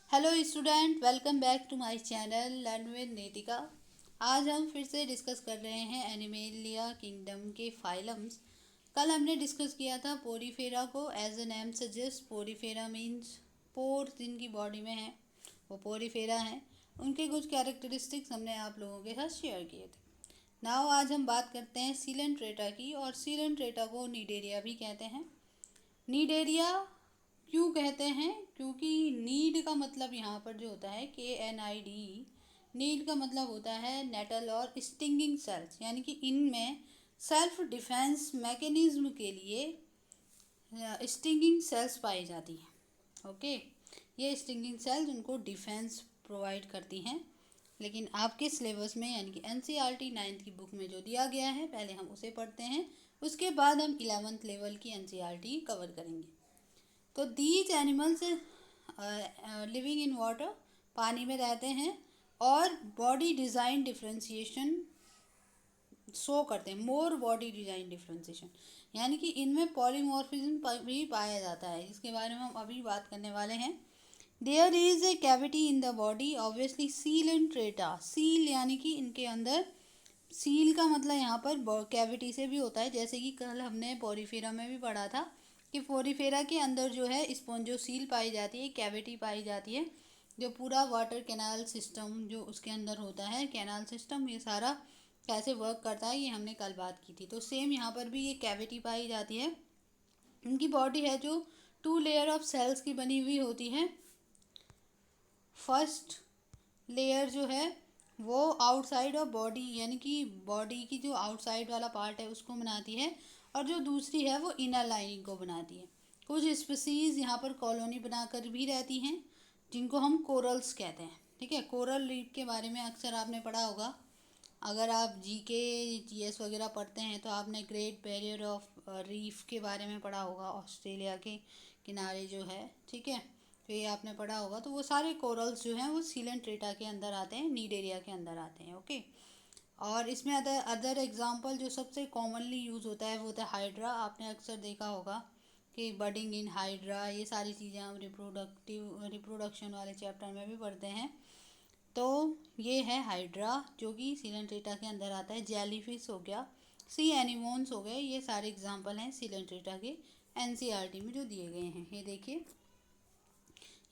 Hello student, welcome back to my channel learn with Nitika. आज हम फिर से डिस्कस कर रहे हैं एनिमेलिया किंगडम के फाइलम्स। कल हमने डिस्कस किया था पोरीफेरा को। As a name suggest, Porifera means pores जिनकी बॉडी में है वो पोरीफेरा हैं। उनके कुछ कैरेक्टरिस्टिक्स हमने आप लोगों के साथ शेयर किए थे। नाउ आज हम बात करते हैं सीलेंट्रेटा की, और सीलेंट्रेटा को नीडेरिया भी कहते हैं। नीडेरिया क्यों कहते हैं? क्योंकि नीड का मतलब यहाँ पर जो होता है KNID, नीड का मतलब होता है नेटल और स्टिंगिंग सेल्स, यानी कि इनमें सेल्फ डिफेंस मैकेनिज्म के लिए स्टिंगिंग सेल्स पाई जाती हैं। ओके, ये स्टिंगिंग सेल्स उनको डिफेंस प्रोवाइड करती हैं। लेकिन आपके सिलेबस में यानी कि NCERT 9th की बुक में जो दिया गया है, पहले हम उसे पढ़ते हैं, उसके बाद हम 11th लेवल की NCERT कवर करेंगे। तो these animals living in water, पानी में रहते हैं, और बॉडी डिज़ाइन डिफ्रेंशिएशन शो करते हैं। मोर बॉडी डिज़ाइन डिफ्रेंशिएशन, यानी कि इनमें पॉलीमॉर्फिज्म भी पाया जाता है, जिसके बारे में हम अभी बात करने वाले हैं। There is a cavity in the body, obviously Coelenterata, सील यानी कि इनके अंदर, सील का मतलब यहाँ पर कैविटी से भी होता है, जैसे कि कल हमने पोरीफेरा में भी पढ़ा था कि पोरीफेरा के अंदर जो है स्पॉन्जोसील पाई जाती है, कैविटी पाई जाती है, जो पूरा वाटर कैनाल सिस्टम जो उसके अंदर होता है, कैनाल सिस्टम, ये सारा कैसे वर्क करता है ये हमने कल बात की थी। तो सेम यहाँ पर भी ये कैविटी पाई जाती है। इनकी बॉडी है जो 2 लेयर ऑफ सेल्स की बनी हुई होती है। फर्स्ट लेयर जो है वो आउटसाइड ऑफ बॉडी, यानी कि बॉडी की जो आउटसाइड वाला पार्ट है उसको बनाती है, और जो दूसरी है वो इनर लाइनिंग को बनाती है। कुछ स्पीसीज यहाँ पर कॉलोनी बनाकर भी रहती हैं, जिनको हम कोरल्स कहते हैं। ठीक है, कोरल रीफ के बारे में अक्सर आपने पढ़ा होगा। अगर आप GK GS वगैरह पढ़ते हैं तो आपने ग्रेट बैरियर ऑफ रीफ के बारे में पढ़ा होगा, ऑस्ट्रेलिया के किनारे जो है। ठीक है, तो ये आपने पढ़ा होगा। तो वो सारे कोरल्स जो हैं वो सीलेंट्रेटा के अंदर आते हैं, नीड एरिया के अंदर आते हैं। ओके, और इसमें अदर एग्जांपल जो सबसे कॉमनली यूज़ होता है वो होता है हाइड्रा। आपने अक्सर देखा होगा कि बडिंग इन हाइड्रा, ये सारी चीज़ें हम रिप्रोडक्शन वाले चैप्टर में भी पढ़ते हैं। तो ये है हाइड्रा जो कि सीलेंट्रेटा के अंदर आता है। जेलीफिश हो गया, सी एनिमोन्स हो गए, ये सारे एग्जांपल हैं सीलेंट्रेटा के NCERT में जो दिए गए हैं। ये देखिए,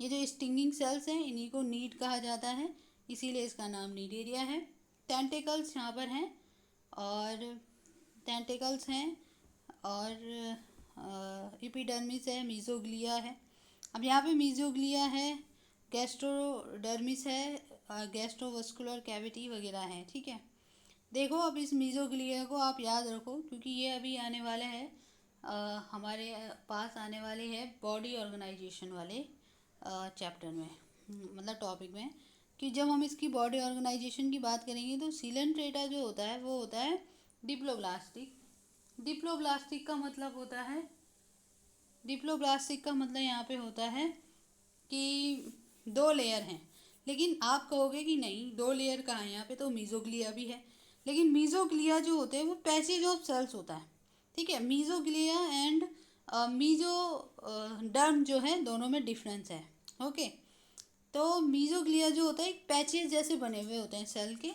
ये जो स्टिंगिंग सेल्स हैं इन्हीं को नीड कहा जाता है, इसीलिए इसका नाम नीड एरिया है। टेंटिकल्स यहाँ पर हैं, और टेंटिकल्स हैं, और एपिडर्मिस है, मीजोग्लिया है। अब यहाँ पे मीजोग्लिया है, गैस्ट्रोडर्मिस है, गैस्ट्रोवस्कुलर कैविटी वगैरह है। ठीक है, देखो अब इस मीजोग्लिया को आप याद रखो, क्योंकि ये अभी आने वाले हैं, हमारे पास आने वाले हैं बॉडी ऑर्गेनाइजेशन वाले चैप्टर में, मतलब टॉपिक में, कि जब हम इसकी बॉडी ऑर्गेनाइजेशन की बात करेंगे तो सीलेंट्रेटा जो होता है वो होता है डिप्लोब्लास्टिक। डिप्लोब्लास्टिक का मतलब होता है, डिप्लोब्लास्टिक का मतलब यहाँ पे होता है कि 2 लेयर हैं। लेकिन आप कहोगे कि नहीं, 2 लेयर कहाँ है, यहाँ पे तो मीजोग्लिया भी है। लेकिन मीजोग्लिया जो होते हैं वो पैसेज ऑफ सेल्स होता है। ठीक है, मीजोग्लिया एंड मीजो डर्म जो है, दोनों में डिफरेंस है। ओके, तो मीजोग्लिया जो होता है एक पैचेज जैसे बने हुए होते हैं सेल के।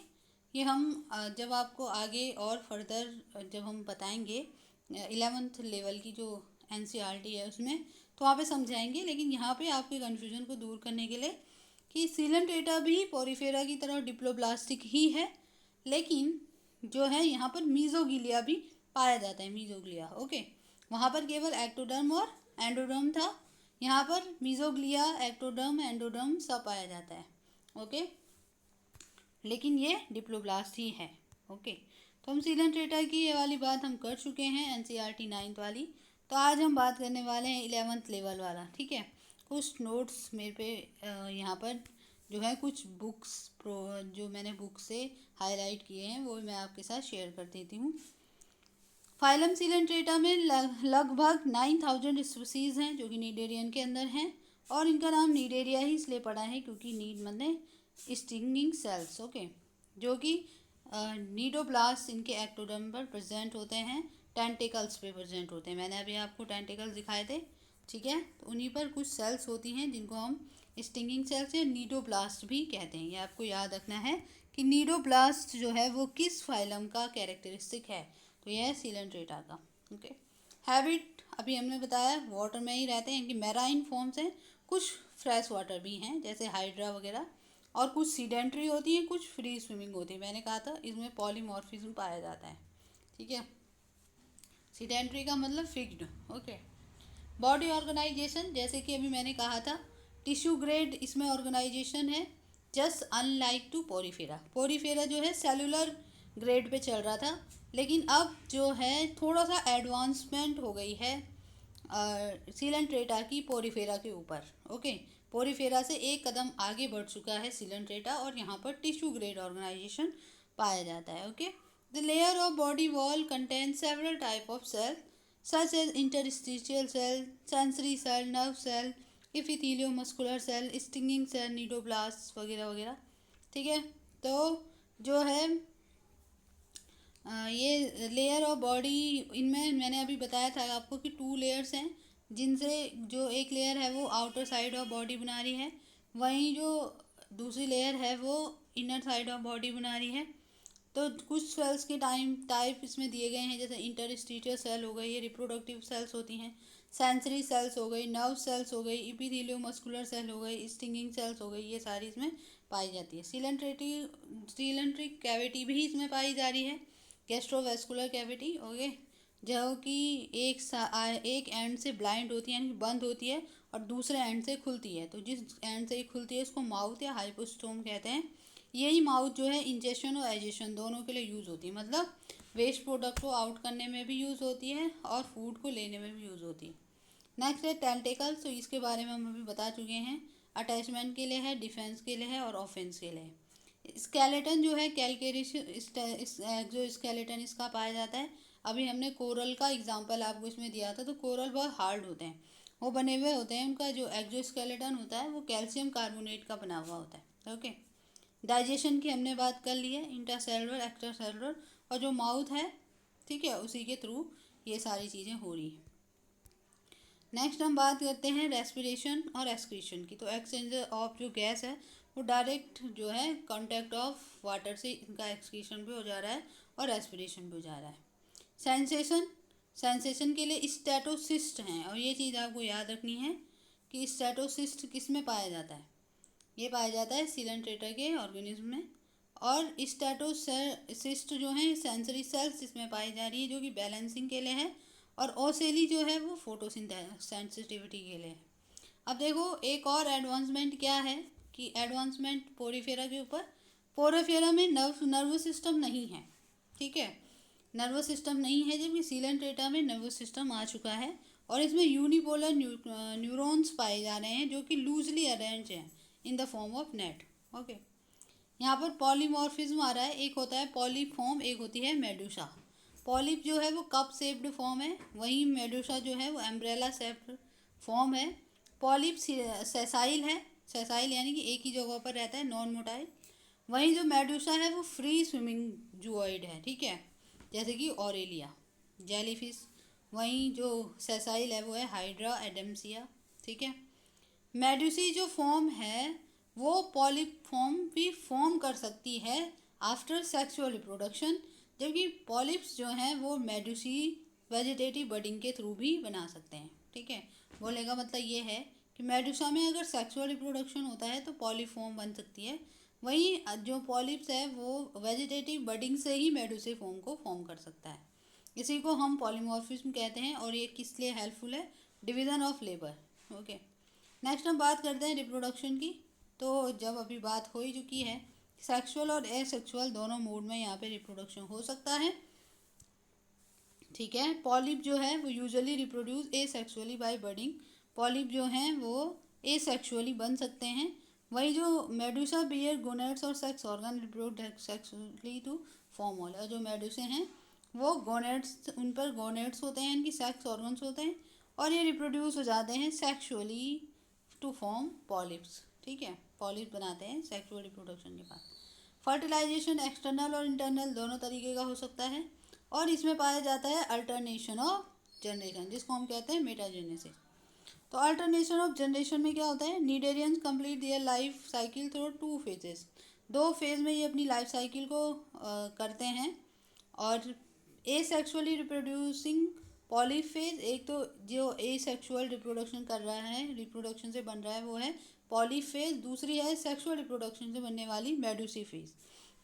ये हम जब आपको आगे और फर्दर जब हम बताएंगे 11th लेवल की जो NCERT है उसमें, तो वहाँ पे समझाएंगे। लेकिन यहाँ पे आपके कन्फ्यूजन को दूर करने के लिए कि सीलेंट्रेटा भी पोरीफेरा की तरह डिप्लोब्लास्टिक ही है, लेकिन जो है यहाँ पर मीजोग्लिया भी पाया जाता है, मीजोग्लिया। ओके, वहाँ पर केवल एक्टोडर्म और एंडोडर्म था, यहाँ पर मीजोग्लिया, एक्टोडर्म, एंडोडर्म सब पाया जाता है। ओके, लेकिन ये डिप्लोब्लास्ट ही है। ओके, तो हम सीलेंट्रेटा की ये वाली बात हम कर चुके हैं, NCERT 9th वाली। तो आज हम बात करने वाले हैं 11th लेवल वाला। ठीक है, कुछ नोट्स मेरे पे यहाँ पर जो है कुछ बुक्स जो मैंने बुक से हाईलाइट किए हैं वो मैं आपके साथ शेयर कर देती हूँ। फाइलम सीलेंट्रेटा में लगभग 9000 स्पीसीज हैं जो कि नीडेरियन के अंदर हैं, और इनका नाम नीडेरिया ही इसलिए पड़ा है क्योंकि नीड मतलब स्टिंगिंग सेल्स। ओके, जो कि नीडोब्लास्ट इनके एक्टोडर्म पर प्रेजेंट होते हैं, टेंटिकल्स पे प्रेजेंट होते हैं। मैंने अभी आपको टेंटिकल्स दिखाए थे। ठीक है, तो उन्हीं पर कुछ सेल्स होती हैं जिनको हम स्टिंगिंग सेल्स या नीडोब्लास्ट भी कहते हैं। ये आपको याद रखना है कि नीडोब्लास्ट जो है वो किस फाइलम का कैरेक्टरिस्टिक है, तो यह है सीलेंट्रेटा का। ओके, हैबिट अभी हमने बताया वाटर में ही रहते हैं कि मैराइन फॉर्म्स हैं, कुछ फ्रेश वाटर भी हैं जैसे हाइड्रा वगैरह, और कुछ सीडेंट्री होती हैं, कुछ फ्री स्विमिंग होती है। मैंने कहा था इसमें पॉलीमॉर्फिज्म पाया जाता है, ठीक है। सीडेंट्री का मतलब फिक्स्ड। ओके, बॉडी ऑर्गेनाइजेशन जैसे कि अभी मैंने कहा था टिश्यू ग्रेड इसमें ऑर्गेनाइजेशन है, just unlike to Porifera. Porifera जो है सेलुलर ग्रेड पे चल रहा था, लेकिन अब जो है थोड़ा सा एडवांसमेंट हो गई है सीलेंट्रेटा की पोरीफेरा के ऊपर। ओके, पोरीफेरा से एक कदम आगे बढ़ चुका है सीलेंट्रेटा, और यहाँ पर टिश्यू ग्रेड ऑर्गेनाइजेशन पाया जाता है। Okay, the layer of body wall contain several type of cell such as interstitial cell, sensory cell, nerve cell, epitheliomuscular cell, stinging cell, nidoblast वगैरह वगैरह, ठीक है। तो जो है ये लेयर ऑफ बॉडी, इनमें मैंने अभी बताया था आपको कि 2 लेयर्स हैं, जिनसे जो एक लेयर है वो आउटर साइड ऑफ बॉडी बना रही है, वहीं जो दूसरी लेयर है वो इनर साइड ऑफ बॉडी बना रही है। तो कुछ सेल्स के टाइप इसमें दिए गए हैं, जैसे इंटरस्टिशियल सेल हो गई, ये रिप्रोडक्टिव सेल्स होती हैं, सेंसरी सेल्स हो गई, नर्व सेल्स हो गई, इपिथेलियोमस्कुलर सेल हो गई, स्टिंगिंग सेल्स हो गई, ये सारी इसमें पाई जाती है। सीलेंट्रिक कैविटी भी इसमें पाई जा रही है, गैस्ट्रोवेस्कुलर कैविटी। ओके, जो कि एक एंड से ब्लाइंड होती है यानी बंद होती है, और दूसरे एंड से खुलती है। तो जिस एंड से खुलती है उसको माउथ या हाइपोस्टोम कहते हैं। यही माउथ जो है इंजेक्शन और एजेशन दोनों के लिए यूज़ होती है, मतलब वेस्ट प्रोडक्ट को आउट करने में भी यूज़ होती है और फूड को लेने में भी यूज़ होती है। नेक्स्ट है टेंटेकल्स, तो इसके बारे में हम अभी बता चुके हैं। अटैचमेंट के लिए है, डिफेंस के लिए है, और ऑफेंस के लिए। स्केलेटन जो है कैलकेरियस जो स्केलेटन इसका पाया जाता है। अभी हमने कोरल का एग्जांपल आपको इसमें दिया था, तो कोरल बहुत हार्ड होते हैं, वो बने हुए होते हैं, उनका जो एक्जोस्केलेटन होता है वो कैल्शियम कार्बोनेट का बना हुआ होता है। ओके, डाइजेशन की हमने बात कर ली है, इंट्रासेलुलर एक्स्ट्रासेलुलर, और जो माउथ है, ठीक है, उसी के थ्रू ये सारी चीज़ें हो रही हैं। नेक्स्ट हम बात करते हैं रेस्पिरेशन और एक्सक्रीशन की। तो एक्सचेंजर ऑफ जो गैस है वो डायरेक्ट जो है कांटेक्ट ऑफ वाटर से इनका एक्सक्रीशन भी हो जा रहा है और रेस्पिरेशन भी हो जा रहा है। सेंसेशन के लिए स्टैटोसिस्ट हैं, और ये चीज़ आपको याद रखनी है कि स्टैटोसिस्ट किस में पाया जाता है। ये पाया जाता है सीलेंट्रेटा के ऑर्गेनिज्म में। और स्टैटोसिस्ट जो है सेंसरी सेल्स इसमें पाई जा रही है, जो कि बैलेंसिंग के लिए है, और ओसेली जो है वो फोटोसेंसिटिविटी के लिए है। अब देखो एक और एडवांसमेंट क्या है कि एडवांसमेंट पोरीफेरा के ऊपर, पोरीफेरा में नर्वस सिस्टम नहीं है, ठीक है, नर्वस सिस्टम नहीं है, जबकि सीलेंट्रेटा में नर्वस सिस्टम आ चुका है, और इसमें यूनिपोलर न्यूरॉन्स पाए जा रहे हैं जो कि लूजली अरेंज हैं in the form of net. Okay, यहाँ पर पॉलीमॉर्फिज्म आ रहा है, एक होता है पॉलीफॉर्म, एक होती है मेडुसा। पॉलिप जो है वो कप शेप्ड फॉर्म है, वहीं मेडुसा जो है वो एम्ब्रेला शेप्ड फॉर्म है। पॉलिप सेसाइल है, सेसाइल यानी कि एक ही जगह पर रहता है, नॉन मोटाइल। वहीं जो मेडुसा है वो फ्री स्विमिंग जूऑइड है, ठीक है, जैसे कि ऑरेलिया जेलीफिश। वहीं जो सेसाइल है वो है हाइड्रा एडम्सिया, ठीक है। मेडुसी जो फॉर्म है वो पॉलिप फॉर्म भी फॉर्म कर सकती है आफ्टर सेक्सुअल रिप्रोडक्शन, जबकि पॉलिप्स जो हैं वो मेडुसी वेजिटेटिव बडिंग के थ्रू भी बना सकते हैं, ठीक है। बोलने का मतलब ये है कि मेडुसा में अगर सेक्सुअल रिप्रोडक्शन होता है तो पॉलीफॉर्म बन सकती है, वहीं जो पॉलिप्स है वो वेजिटेटिव बडिंग से ही मेडुसी फॉर्म को फॉर्म कर सकता है। इसी को हम पॉलीमॉर्फिज्म कहते हैं, और ये किस लिए हेल्पफुल है, division of labour. Okay, next हम बात करते हैं रिप्रोडक्शन की। तो जब अभी बात हो ही चुकी है, सेक्सुअल और एसेक्सुअल दोनों मोड में यहाँ पे रिप्रोडक्शन हो सकता है, ठीक है। पॉलिप जो है वो usually reproduce asexually by budding, polyp जो हैं वो एसेक्सुअली बन सकते हैं। वही जो मेडुसा बियर गोनेड्स और sex organ reproduce sexually to form all, जो मेडुसे हैं वो गोनेड्स, उन पर गोनेड्स होते हैं, इनकी सेक्स ऑर्गन्स होते हैं, और ये रिप्रोड्यूस हो जाते हैं सेक्सुअली टू फॉर्म पॉलिप्स, ठीक है, पॉलिप बनाते हैं सेक्सुअल रिप्रोडक्शन के बाद। फर्टिलाइजेशन एक्सटर्नल और इंटरनल दोनों तरीके का हो सकता है, और इसमें पाया जाता है अल्टरनेशन ऑफ जनरेशन, जिसको हम कहते हैं मेटाजेनेसिस। तो अल्टरनेशन ऑफ जनरेशन में क्या होता है, cnidarians complete their life cycle through 2 phases, 2 phase में ये अपनी लाइफ साइकिल को करते हैं। और ए सेक्सुअली रिप्रोड्यूसिंग पॉलीफेज, एक तो जो ए सेक्सुअल रिप्रोडक्शन कर रहा है, रिप्रोडक्शन से बन रहा है, वो है पॉलीफेज। दूसरी है सेक्सुअल रिप्रोडक्शन से बनने वाली मेडुसीफेज।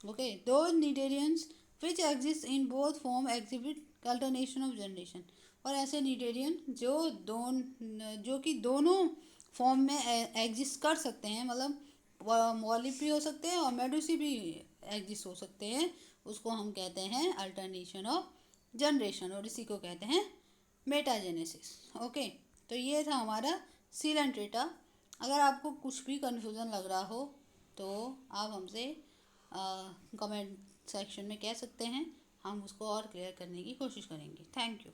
ओके, दो cnidarians which exist in both form exhibit alternation of generation. और ऐसे नीडेरियन जो कि दोनों फॉर्म में एग्जिस्ट कर सकते हैं, मतलब पॉलिप भी हो सकते हैं और मेडुसी भी एग्जिस्ट हो सकते हैं, उसको हम कहते हैं अल्टरनेशन ऑफ जनरेशन, और इसी को कहते हैं मेटाजेनेसिस। ओके, तो ये था हमारा सीलन ट्रेटा। अगर आपको कुछ भी कन्फ्यूज़न लग रहा हो तो आप हमसे कमेंट सेक्शन में कह सकते हैं, हम उसको और क्लियर करने की कोशिश करेंगे। Thank you.